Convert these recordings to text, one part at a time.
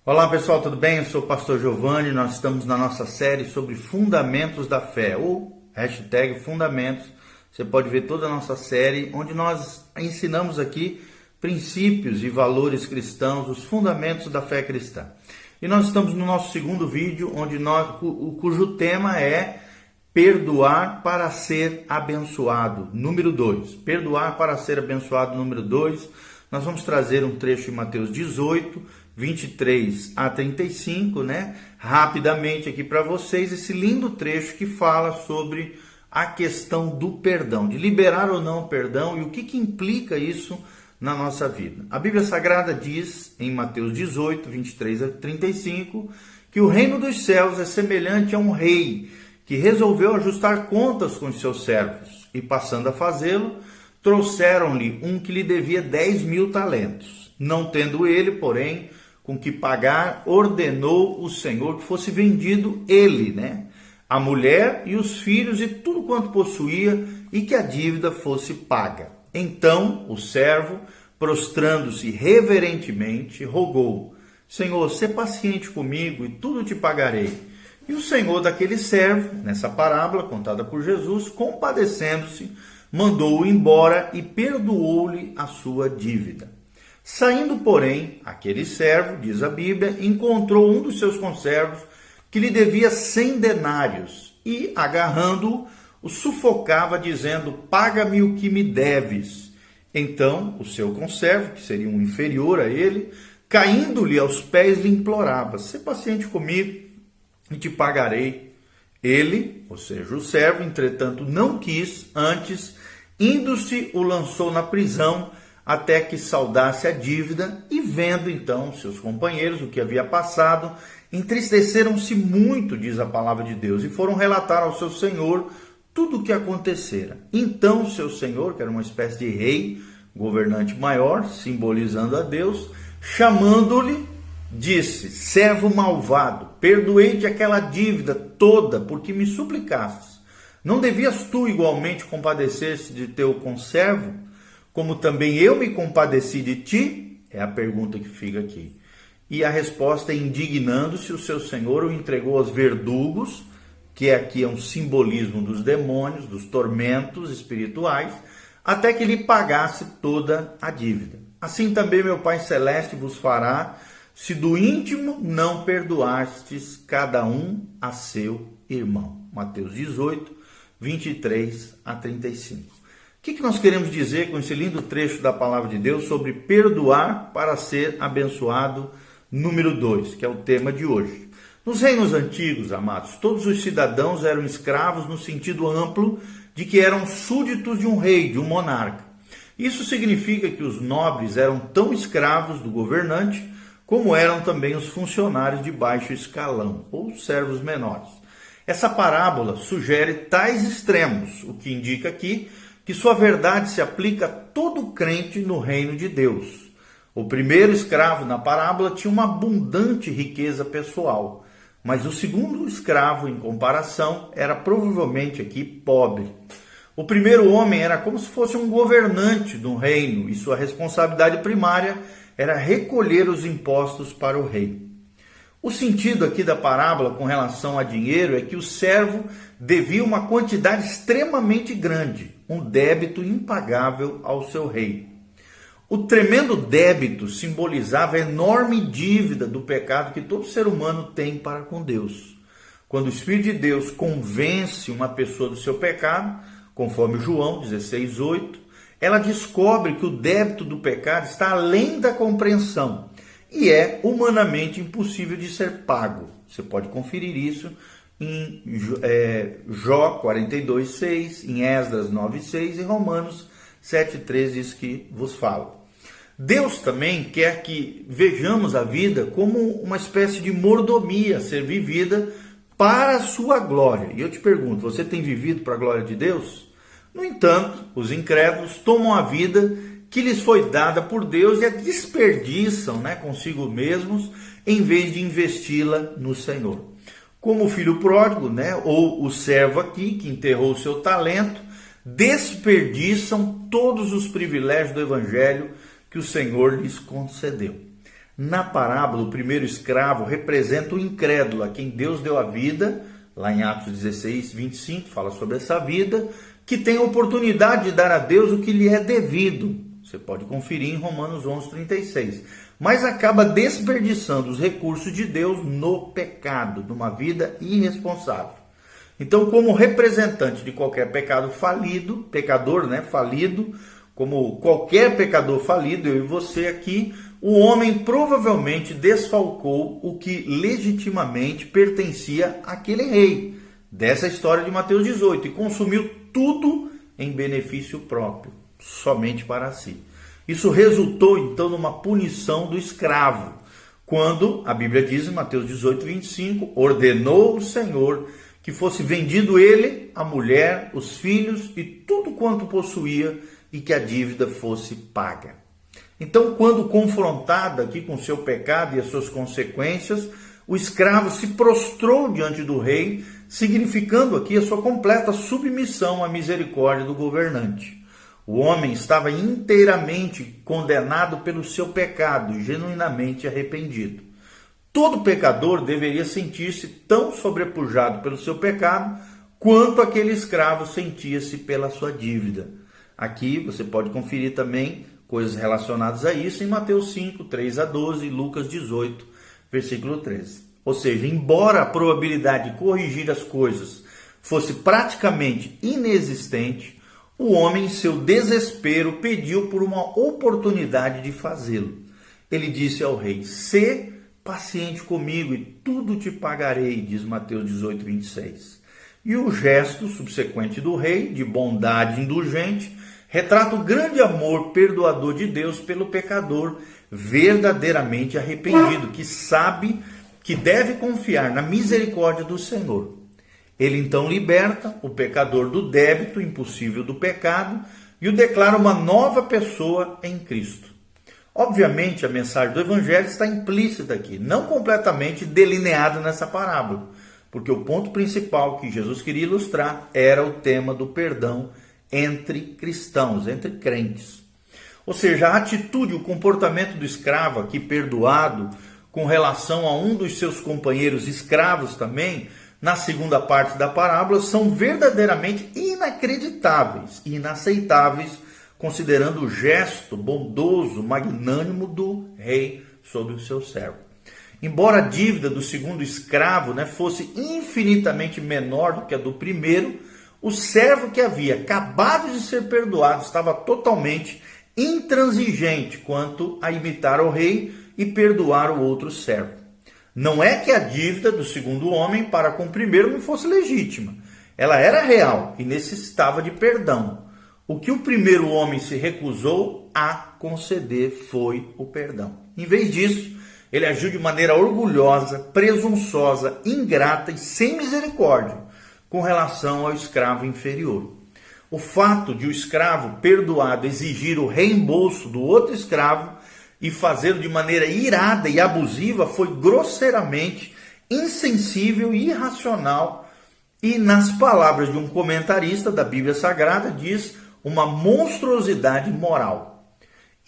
Olá pessoal, tudo bem? Eu sou o pastor Giovanni, nós estamos na nossa série sobre Fundamentos da Fé, ou hashtag Fundamentos. Você pode ver toda a nossa série, onde nós ensinamos aqui princípios e valores cristãos, os fundamentos da fé cristã. E nós estamos no nosso segundo vídeo, cujo tema é perdoar para ser abençoado, número 2. Perdoar para ser abençoado, número 2. Nós vamos trazer um trecho de Mateus 18, 23 a 35, rapidamente aqui para vocês, esse lindo trecho que fala sobre a questão do perdão, de liberar ou não o perdão e o que implica isso na nossa vida. A Bíblia Sagrada diz em Mateus 18, 23 a 35, que o reino dos céus é semelhante a um rei que resolveu ajustar contas com os seus servos e, passando a fazê-lo, trouxeram-lhe um que lhe devia 10.000 talentos. Não tendo ele, porém, com que pagar, ordenou o Senhor que fosse vendido ele, a mulher e os filhos e tudo quanto possuía, e que a dívida fosse paga. Então o servo, prostrando-se reverentemente, rogou: Senhor, sê paciente comigo e tudo te pagarei. E o Senhor daquele servo, nessa parábola contada por Jesus, compadecendo-se, mandou-o embora e perdoou-lhe a sua dívida. Saindo, porém, aquele servo, diz a Bíblia, encontrou um dos seus conservos que lhe devia 100 denários e, agarrando-o, o sufocava, dizendo: paga-me o que me deves. Então, o seu conservo, que seria um inferior a ele, caindo-lhe aos pés, lhe implorava: sê paciente comigo e te pagarei. Ele, ou seja, o servo, entretanto, não quis, antes, indo-se, o lançou na prisão, até que saldasse a dívida, e vendo então seus companheiros o que havia passado, entristeceram-se muito, diz a palavra de Deus, e foram relatar ao seu senhor tudo o que acontecera. Então seu senhor, que era uma espécie de rei, governante maior, simbolizando a Deus, chamando-lhe, disse: servo malvado, perdoei-te aquela dívida toda, porque me suplicastes. Não devias tu igualmente compadecer-se de teu conservo, como também eu me compadeci de ti? É a pergunta que fica aqui. E a resposta é: indignando-se, o seu senhor o entregou aos verdugos, que aqui é um simbolismo dos demônios, dos tormentos espirituais, até que lhe pagasse toda a dívida. Assim também meu Pai Celeste vos fará, se do íntimo não perdoastes cada um a seu irmão. Mateus 18, 23 a 35. O que nós queremos dizer com esse lindo trecho da palavra de Deus sobre perdoar para ser abençoado, número 2, que é o tema de hoje? Nos reinos antigos, amados, todos os cidadãos eram escravos no sentido amplo de que eram súditos de um rei, de um monarca. Isso significa que os nobres eram tão escravos do governante como eram também os funcionários de baixo escalão, ou servos menores. Essa parábola sugere tais extremos, o que indica aqui que sua verdade se aplica a todo crente no reino de Deus. O primeiro escravo na parábola tinha uma abundante riqueza pessoal, mas o segundo escravo, em comparação, era provavelmente aqui pobre. O primeiro homem era como se fosse um governante do reino e sua responsabilidade primária era recolher os impostos para o rei. O sentido aqui da parábola com relação a dinheiro é que o servo devia uma quantidade extremamente grande, um débito impagável ao seu rei. O tremendo débito simbolizava a enorme dívida do pecado que todo ser humano tem para com Deus. Quando o Espírito de Deus convence uma pessoa do seu pecado, conforme João 16:8, ela descobre que o débito do pecado está além da compreensão e é humanamente impossível de ser pago. Você pode conferir isso em Jó 42:6, em Esdras 9:6 e Romanos 7:13, isso que vos falo. Deus também quer que vejamos a vida como uma espécie de mordomia a ser vivida para a sua glória. E eu te pergunto, você tem vivido para a glória de Deus? No entanto, os incrédulos tomam a vida que lhes foi dada por Deus e a desperdiçam consigo mesmos, em vez de investi-la no Senhor. Como o filho pródigo, ou o servo aqui, que enterrou o seu talento, desperdiçam todos os privilégios do Evangelho que o Senhor lhes concedeu. Na parábola, o primeiro escravo representa o incrédulo, a quem Deus deu a vida, lá em Atos 16, 25, fala sobre essa vida, que tem a oportunidade de dar a Deus o que lhe é devido. Você pode conferir em Romanos 11, 36. Mas acaba desperdiçando os recursos de Deus no pecado, numa vida irresponsável. Então, como representante de qualquer pecado falido, pecador, falido, como qualquer pecador falido, eu e você aqui, o homem provavelmente desfalcou o que legitimamente pertencia àquele rei, dessa história de Mateus 18, e consumiu tudo em benefício próprio, somente para si. Isso resultou então numa punição do escravo, quando a Bíblia diz em Mateus 18, 25, ordenou o Senhor que fosse vendido ele, a mulher, os filhos e tudo quanto possuía, e que a dívida fosse paga. Então, quando confrontado aqui com seu pecado e as suas consequências, o escravo se prostrou diante do rei, significando aqui a sua completa submissão à misericórdia do governante. O homem estava inteiramente condenado pelo seu pecado, genuinamente arrependido. Todo pecador deveria sentir-se tão sobrepujado pelo seu pecado quanto aquele escravo sentia-se pela sua dívida. Aqui você pode conferir também coisas relacionadas a isso em Mateus 5, 3 a 12 e Lucas 18, versículo 13. Ou seja, embora a probabilidade de corrigir as coisas fosse praticamente inexistente, o homem, em seu desespero, pediu por uma oportunidade de fazê-lo. Ele disse ao rei, sê paciente comigo e tudo te pagarei, diz Mateus 18, 26. E o gesto subsequente do rei, de bondade indulgente, retrata o grande amor perdoador de Deus pelo pecador verdadeiramente arrependido, que sabe que deve confiar na misericórdia do Senhor. Ele então liberta o pecador do débito impossível do pecado e o declara uma nova pessoa em Cristo. Obviamente, a mensagem do Evangelho está implícita aqui, não completamente delineada nessa parábola, porque o ponto principal que Jesus queria ilustrar era o tema do perdão entre cristãos, entre crentes. Ou seja, a atitude, o comportamento do escravo aqui perdoado com relação a um dos seus companheiros escravos também, na segunda parte da parábola, são verdadeiramente inacreditáveis e inaceitáveis, considerando o gesto bondoso, magnânimo do rei sobre o seu servo. Embora a dívida do segundo escravo fosse infinitamente menor do que a do primeiro, o servo que havia acabado de ser perdoado estava totalmente intransigente quanto a imitar o rei e perdoar o outro servo. Não é que a dívida do segundo homem para com o primeiro não fosse legítima. Ela era real e necessitava de perdão. O que o primeiro homem se recusou a conceder foi o perdão. Em vez disso, ele agiu de maneira orgulhosa, presunçosa, ingrata e sem misericórdia com relação ao escravo inferior. O fato de o escravo perdoado exigir o reembolso do outro escravo e fazê-lo de maneira irada e abusiva foi grosseiramente insensível e irracional e, nas palavras de um comentarista da Bíblia Sagrada, diz uma monstruosidade moral.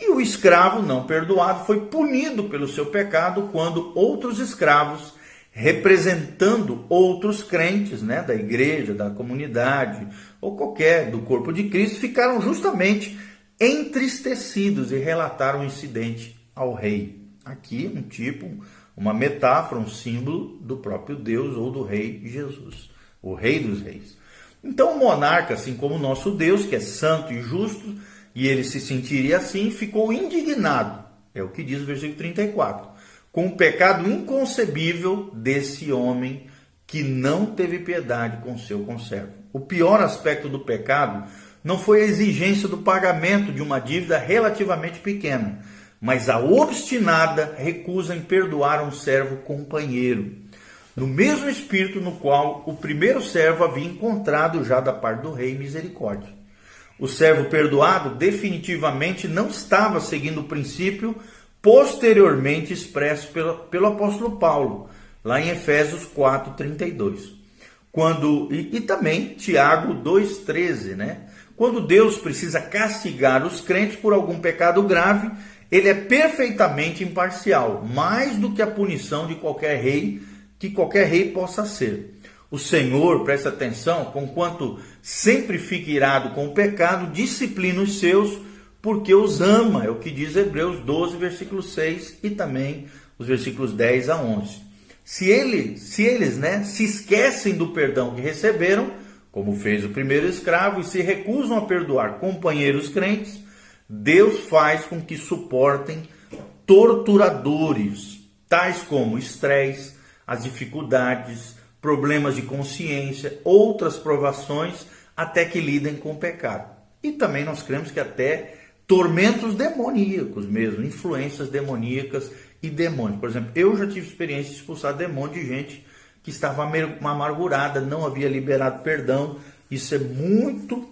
E o escravo não perdoado foi punido pelo seu pecado quando outros escravos, representando outros crentes, da igreja, da comunidade ou qualquer do corpo de Cristo, ficaram justamente entristecidos e relataram o incidente ao rei. Aqui uma metáfora, um símbolo do próprio Deus ou do rei Jesus, o rei dos reis. Então o monarca, assim como o nosso Deus, que é santo e justo, e ele se sentiria assim, ficou indignado, é o que diz o versículo 34, com o pecado inconcebível desse homem que não teve piedade com seu conservo. O pior aspecto do pecado não foi a exigência do pagamento de uma dívida relativamente pequena, mas a obstinada recusa em perdoar um servo companheiro, no mesmo espírito no qual o primeiro servo havia encontrado já da parte do rei misericórdia. O servo perdoado definitivamente não estava seguindo o princípio posteriormente expresso pelo apóstolo Paulo, lá em Efésios 4:32. E também Tiago 2:13, Quando Deus precisa castigar os crentes por algum pecado grave, ele é perfeitamente imparcial, mais do que a punição de qualquer rei, que qualquer rei possa ser. O Senhor, presta atenção, conquanto sempre fica irado com o pecado, disciplina os seus, porque os ama, é o que diz Hebreus 12, versículo 6 e também os versículos 10 a 11. Se eles se esquecem do perdão que receberam, como fez o primeiro escravo, e se recusam a perdoar companheiros crentes, Deus faz com que suportem torturadores, tais como estresse, as dificuldades, problemas de consciência, outras provações, até que lidem com o pecado. E também nós cremos que até tormentos demoníacos mesmo, influências demoníacas e demônios. Por exemplo, eu já tive experiência de expulsar demônio de gente que estava amargurada, não havia liberado perdão. Isso é muito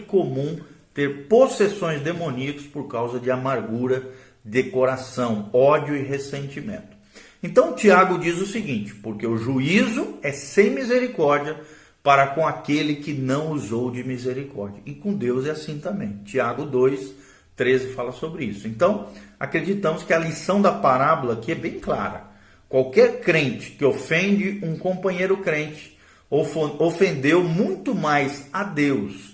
comum, ter possessões demoníacas por causa de amargura de coração, ódio e ressentimento. Então Tiago diz o seguinte: porque o juízo é sem misericórdia para com aquele que não usou de misericórdia. E com Deus é assim também. Tiago 2, 13 fala sobre isso. Então, acreditamos que a lição da parábola aqui é bem clara. Qualquer crente que ofende um companheiro crente ofendeu muito mais a Deus,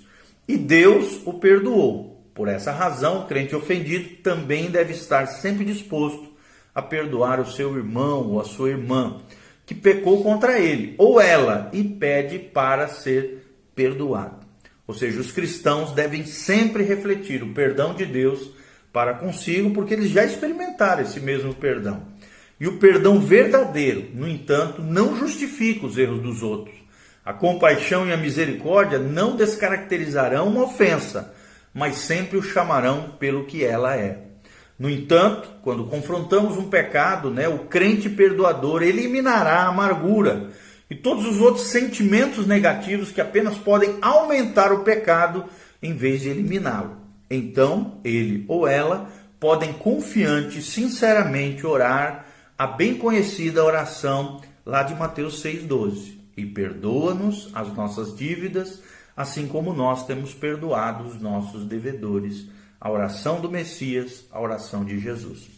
e Deus o perdoou. Por essa razão, o crente ofendido também deve estar sempre disposto a perdoar o seu irmão ou a sua irmã que pecou contra ele ou ela e pede para ser perdoado. Ou seja, os cristãos devem sempre refletir o perdão de Deus para consigo, porque eles já experimentaram esse mesmo perdão. E o perdão verdadeiro, no entanto, não justifica os erros dos outros. A compaixão e a misericórdia não descaracterizarão uma ofensa, mas sempre o chamarão pelo que ela é. No entanto, quando confrontamos um pecado, o crente perdoador eliminará a amargura e todos os outros sentimentos negativos que apenas podem aumentar o pecado em vez de eliminá-lo. Então, ele ou ela podem confiante, sinceramente orar a bem conhecida oração lá de Mateus 6,12. E perdoa-nos as nossas dívidas, assim como nós temos perdoado os nossos devedores. A oração do Messias, a oração de Jesus.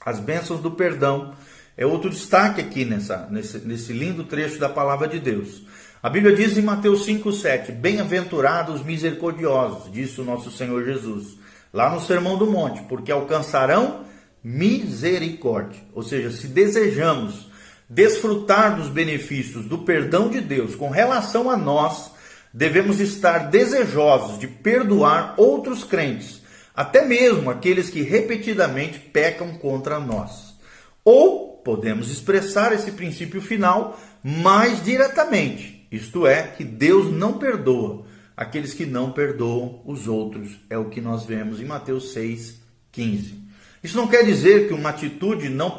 As bênçãos do perdão é outro destaque aqui nesse lindo trecho da palavra de Deus. A Bíblia diz em Mateus 5,7, bem-aventurados os misericordiosos, disse o nosso Senhor Jesus, lá no Sermão do Monte, porque alcançarão misericórdia. Ou seja, se desejamos desfrutar dos benefícios do perdão de Deus com relação a nós, devemos estar desejosos de perdoar outros crentes, até mesmo aqueles que repetidamente pecam contra nós. Ou podemos expressar esse princípio final mais diretamente, isto é, que Deus não perdoa aqueles que não perdoam os outros. É o que nós vemos em Mateus 6,15. Isso não quer dizer que uma atitude não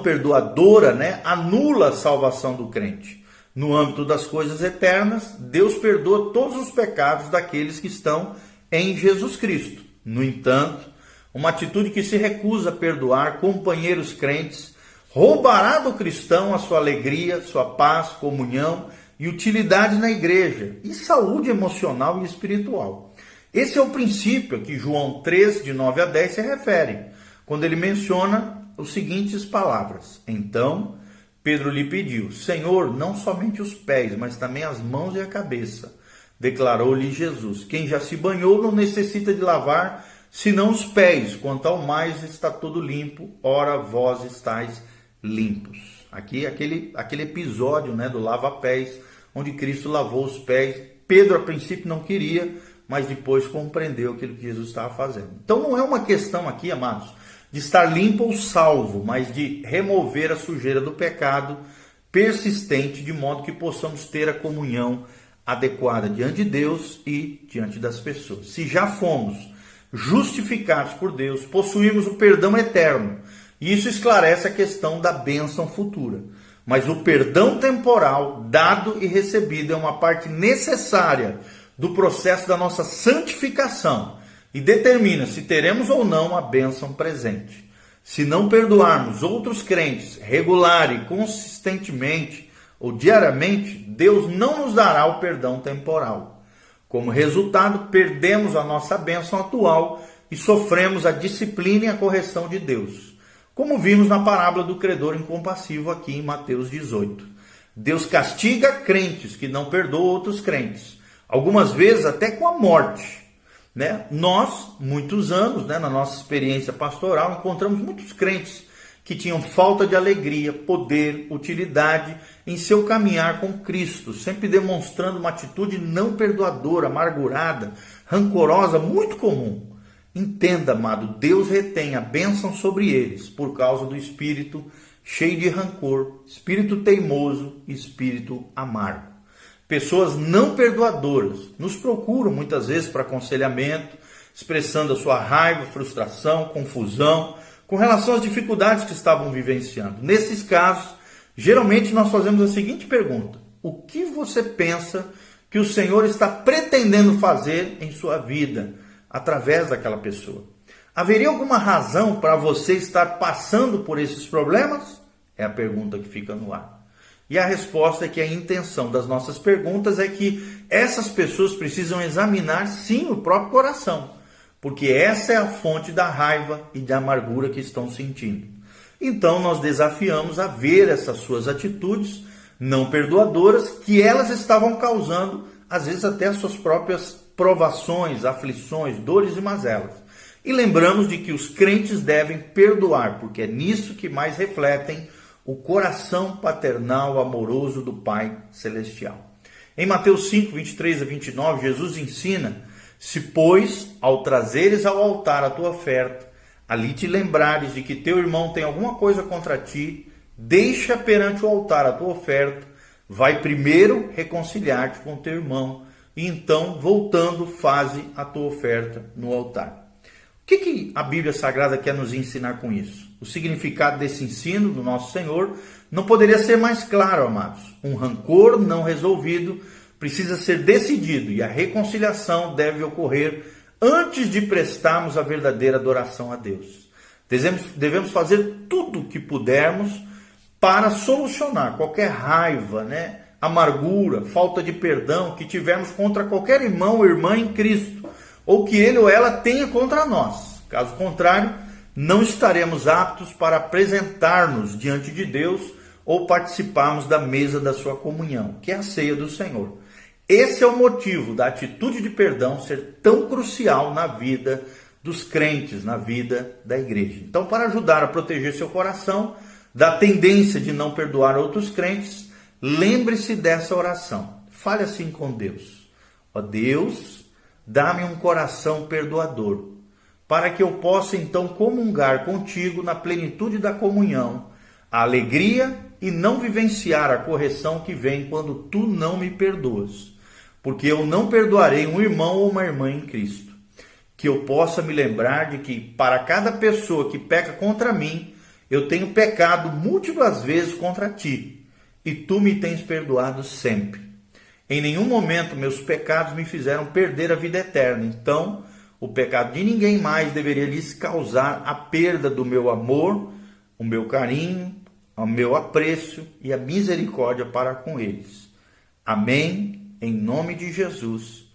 perdoadora, anula a salvação do crente. No âmbito das coisas eternas, Deus perdoa todos os pecados daqueles que estão em Jesus Cristo. No entanto, uma atitude que se recusa a perdoar companheiros crentes roubará do cristão a sua alegria, sua paz, comunhão e utilidade na igreja e saúde emocional e espiritual. Esse é o princípio a que João 3, de 9 a 10 se refere, quando ele menciona as seguintes palavras. Então, Pedro lhe pediu, Senhor, não somente os pés, mas também as mãos e a cabeça. Declarou-lhe Jesus, quem já se banhou não necessita de lavar, senão os pés, quanto ao mais está todo limpo, ora vós estáis limpos. Aqui aquele episódio do lava-pés, onde Cristo lavou os pés. Pedro a princípio não queria, mas depois compreendeu aquilo que Jesus estava fazendo. Então não é uma questão aqui, amados, de estar limpo ou salvo, mas de remover a sujeira do pecado persistente, de modo que possamos ter a comunhão adequada diante de Deus e diante das pessoas. Se já fomos justificados por Deus, possuímos o perdão eterno, e isso esclarece a questão da bênção futura. Mas o perdão temporal, dado e recebido, é uma parte necessária do processo da nossa santificação e determina se teremos ou não a bênção presente. Se não perdoarmos outros crentes regular e consistentemente ou diariamente, Deus não nos dará o perdão temporal. Como resultado, perdemos a nossa bênção atual e sofremos a disciplina e a correção de Deus. Como vimos na parábola do credor incompassivo aqui em Mateus 18. Deus castiga crentes que não perdoam outros crentes, algumas vezes até com a morte. Nós, muitos anos, na nossa experiência pastoral, encontramos muitos crentes que tinham falta de alegria, poder, utilidade em seu caminhar com Cristo, sempre demonstrando uma atitude não perdoadora, amargurada, rancorosa, muito comum. Entenda, amado, Deus retém a bênção sobre eles por causa do espírito cheio de rancor, espírito teimoso e espírito amargo. Pessoas não perdoadoras nos procuram muitas vezes para aconselhamento, expressando a sua raiva, frustração, confusão, com relação às dificuldades que estavam vivenciando. Nesses casos, geralmente nós fazemos a seguinte pergunta: o que você pensa que o Senhor está pretendendo fazer em sua vida através daquela pessoa? Haveria alguma razão para você estar passando por esses problemas? É a pergunta que fica no ar. E a resposta é que a intenção das nossas perguntas é que essas pessoas precisam examinar sim o próprio coração, porque essa é a fonte da raiva e da amargura que estão sentindo. Então nós desafiamos a ver essas suas atitudes não perdoadoras que elas estavam causando, às vezes até as suas próprias provações, aflições, dores e mazelas. E lembramos de que os crentes devem perdoar, porque é nisso que mais refletem o coração paternal amoroso do Pai Celestial. Em Mateus 5, 23 a 29, Jesus ensina: se, pois, ao trazeres ao altar a tua oferta, ali te lembrares de que teu irmão tem alguma coisa contra ti, deixa perante o altar a tua oferta, vai primeiro reconciliar-te com teu irmão, e então, voltando, faze a tua oferta no altar. O que a Bíblia Sagrada quer nos ensinar com isso? O significado desse ensino do nosso Senhor não poderia ser mais claro, amados. Um rancor não resolvido precisa ser decidido e a reconciliação deve ocorrer antes de prestarmos a verdadeira adoração a Deus. Devemos fazer tudo o que pudermos para solucionar qualquer raiva, amargura, falta de perdão que tivermos contra qualquer irmão ou irmã em Cristo, ou que ele ou ela tenha contra nós. Caso contrário, não estaremos aptos para apresentar-nos diante de Deus ou participarmos da mesa da sua comunhão, que é a ceia do Senhor. Esse é o motivo da atitude de perdão ser tão crucial na vida dos crentes, na vida da igreja. Então, para ajudar a proteger seu coração da tendência de não perdoar outros crentes, lembre-se dessa oração. Fale assim com Deus: ó Deus, dá-me um coração perdoador, para que eu possa então comungar contigo na plenitude da comunhão, a alegria e não vivenciar a correção que vem quando tu não me perdoas, porque eu não perdoarei um irmão ou uma irmã em Cristo. Que eu possa me lembrar de que para cada pessoa que peca contra mim, eu tenho pecado múltiplas vezes contra ti, e tu me tens perdoado sempre. Em nenhum momento meus pecados me fizeram perder a vida eterna. Então, o pecado de ninguém mais deveria lhes causar a perda do meu amor, o meu carinho, o meu apreço e a misericórdia para com eles. Amém. Em nome de Jesus.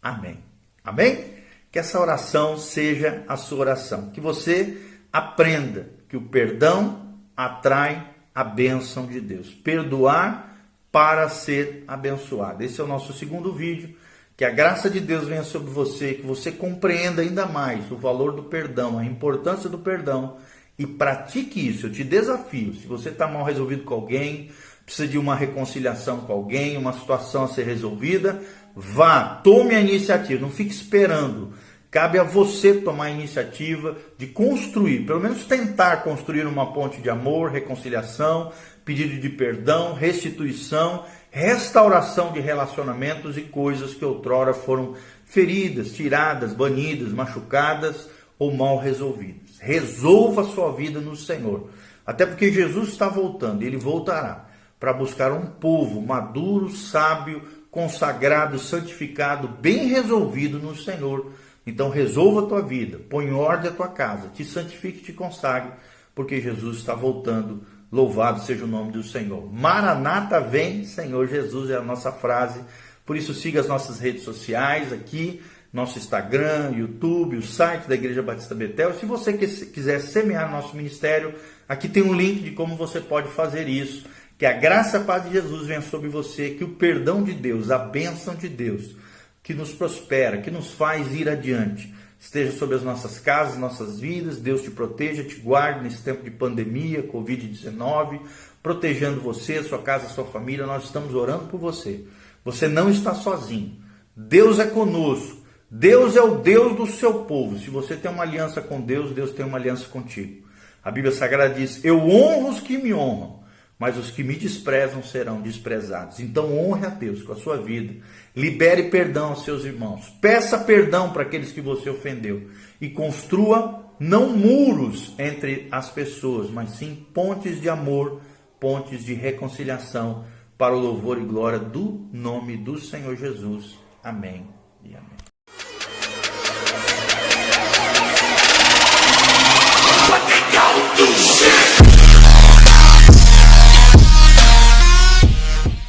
Amém. Amém? Que essa oração seja a sua oração. Que você aprenda que o perdão atrai a bênção de Deus. Perdoar para ser abençoado. Esse é o nosso segundo vídeo. Que a graça de Deus venha sobre você, que você compreenda ainda mais o valor do perdão, a importância do perdão e pratique isso. Eu te desafio, se você está mal resolvido com alguém, precisa de uma reconciliação com alguém, uma situação a ser resolvida, vá, tome a iniciativa, não fique esperando. Cabe a você tomar a iniciativa de construir, pelo menos tentar construir uma ponte de amor, reconciliação, pedido de perdão, restituição, restauração de relacionamentos e coisas que outrora foram feridas, tiradas, banidas, machucadas ou mal resolvidas. Resolva a sua vida no Senhor, até porque Jesus está voltando, Ele voltará para buscar um povo maduro, sábio, consagrado, santificado, bem resolvido no Senhor. Então resolva a tua vida, põe em ordem a tua casa, te santifique, te consagre, porque Jesus está voltando. Louvado seja o nome do Senhor. Maranata, vem, Senhor Jesus, é a nossa frase. Por isso siga as nossas redes sociais aqui, nosso Instagram, YouTube, o site da Igreja Batista Betel. E se você quiser semear nosso ministério, aqui tem um link de como você pode fazer isso. Que a graça e a paz de Jesus venha sobre você, que o perdão de Deus, a bênção de Deus, que nos prospera, que nos faz ir adiante, esteja sobre as nossas casas, nossas vidas. Deus te proteja, te guarde nesse tempo de pandemia, Covid-19, protegendo você, sua casa, sua família. Nós estamos orando por você. Você não está sozinho. Deus é conosco. Deus é o Deus do seu povo. Se você tem uma aliança com Deus, Deus tem uma aliança contigo. A Bíblia Sagrada diz: eu honro os que me honram, mas os que me desprezam serão desprezados. Então honre a Deus com a sua vida. Libere perdão aos seus irmãos. Peça perdão para aqueles que você ofendeu. E construa não muros entre as pessoas, mas sim pontes de amor, pontes de reconciliação, para o louvor e glória do nome do Senhor Jesus. Amém e amém.